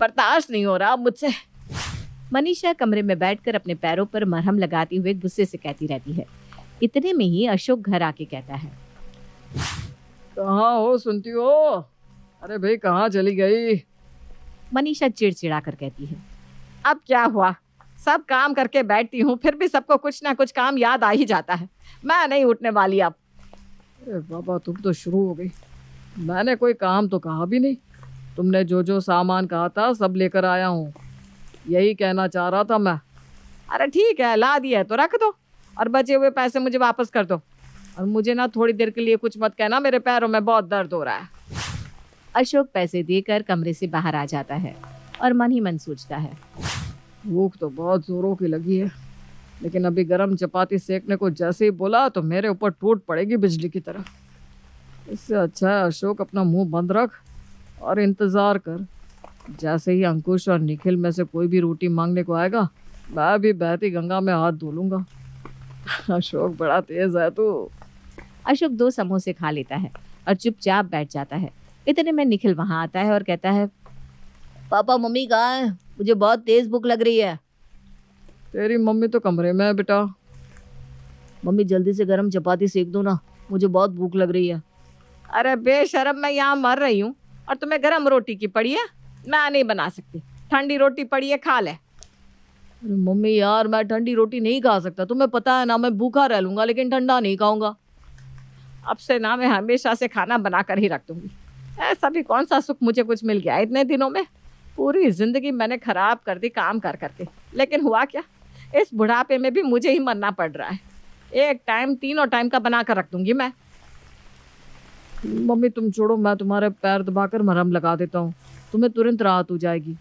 बर्दाश्त नहीं हो रहा अब मुझसे। मनीषा कमरे में बैठकर अपने पैरों पर मरहम लगाती हुए गुस्से से कहती रहती है। इतने में ही अशोक घर आके कहता है, कहाँ हो सुनती हो? अरे भाई कहाँ चली गई? मनीषा चिड़चिड़ा कर कहती है, अब क्या हुआ, सब काम करके बैठती हूँ फिर भी सबको कुछ ना कुछ काम याद आ ही जाता है। मैं नहीं उठने वाली अब। अरे बाबा तुम तो शुरू हो गई। मैंने कोई काम तो कहा भी नहीं। तुमने जो जो सामान कहा था सब लेकर आया हूँ, यही कहना चाह रहा था मैं। अरे ठीक है, ला दिया है तो रख दो और बचे हुए पैसे मुझे वापस कर दो। और मुझे ना थोड़ी देर के लिए कुछ मत कहना, मेरे पैरों में बहुत दर्द हो रहा है। अशोक पैसे देकर कमरे से बाहर आ जाता है और मन ही मन सोचता है, भूख तो बहुत जोरों की लगी है, लेकिन अभी गरम चपाती सेकने को जैसे ही बोला तो मेरे ऊपर टूट पड़ेगी बिजली की तरह। इससे अच्छा है अशोक अपना मुंह बंद रख और इंतजार कर। जैसे ही अंकुश और निखिल में से कोई भी रोटी मांगने को आएगा, मैं भी बहती गंगा में हाथ धो लूंगा। अशोक बड़ा तेज है तू। अशोक 2 समोसे खा लेता है और चुपचाप बैठ जाता है। इतने में निखिल वहां आता है और कहता है, पापा मम्मी कहाँ है? मुझे बहुत तेज भूख लग रही है। तेरी मम्मी तो कमरे में है बेटा। मम्मी जल्दी से गरम चपाती सेक दो ना, मुझे बहुत भूख लग रही है। अरे बेशरम, मैं यहाँ मर रही हूँ और तुम्हें गरम रोटी की पड़ी है? मैं नहीं बना सकती, ठंडी रोटी पड़ी है, खा ले। अरे मम्मी यार मैं ठंडी रोटी नहीं खा सकता, तुम्हें पता है ना। मैं भूखा रह लूंगा लेकिन ठंडा नहीं खाऊंगा। अब से ना मैं हमेशा से खाना बना कर ही रख दूंगी। ऐसा भी कौन सा सुख मुझे कुछ मिल गया इतने दिनों में? पूरी जिंदगी मैंने खराब कर दी काम कर करके, लेकिन हुआ क्या, इस बुढ़ापे में भी मुझे ही मरना पड़ रहा है। एक टाइम 3 टाइम का बना कर रख दूंगी मैं। मम्मी तुम छोड़ो, मैं तुम्हारे पैर दबाकर मरहम लगा देता हूँ, तुम्हें तुरंत राहत हो जाएगी।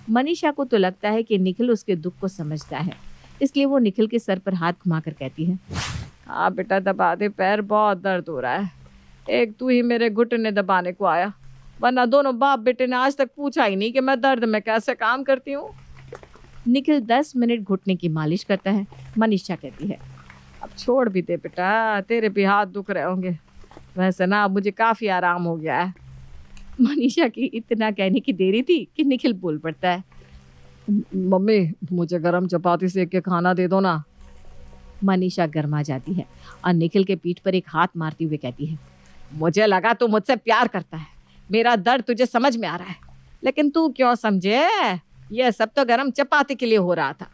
मनीषा को तो लगता है कि निखिल उसके दुख को समझता है, इसलिए वो निखिल के सर पर हाथ घुमाकर कहती है, हाँ बेटा दबा दे, पैर बहुत दर्द हो रहा है। एक तू ही मेरे घुटने दबाने को आया, वरना दोनों बाप बेटे ने आज तक पूछा ही नहीं कि मैं दर्द में कैसे काम करती हूँ। निखिल 10 मिनट घुटने की मालिश करता है। मनीषा कहती है, अब छोड़ भी दे बेटा, तेरे भी हाथ दुख रहे होंगे। वैसे ना अब मुझे काफी आराम हो गया है। मनीषा की इतना कहने की देरी थी कि निखिल बोल पड़ता है, मम्मी मुझे गरम चपाती सेक के खाना दे दो ना। मनीषा गर्मा जाती है और निखिल के पीठ पर एक हाथ मारती हुए कहती है, मुझे लगा तू मुझसे प्यार करता है, मेरा दर्द तुझे समझ में आ रहा है, लेकिन तू क्यों समझे, यह सब तो गरम चपाती के लिए हो रहा था।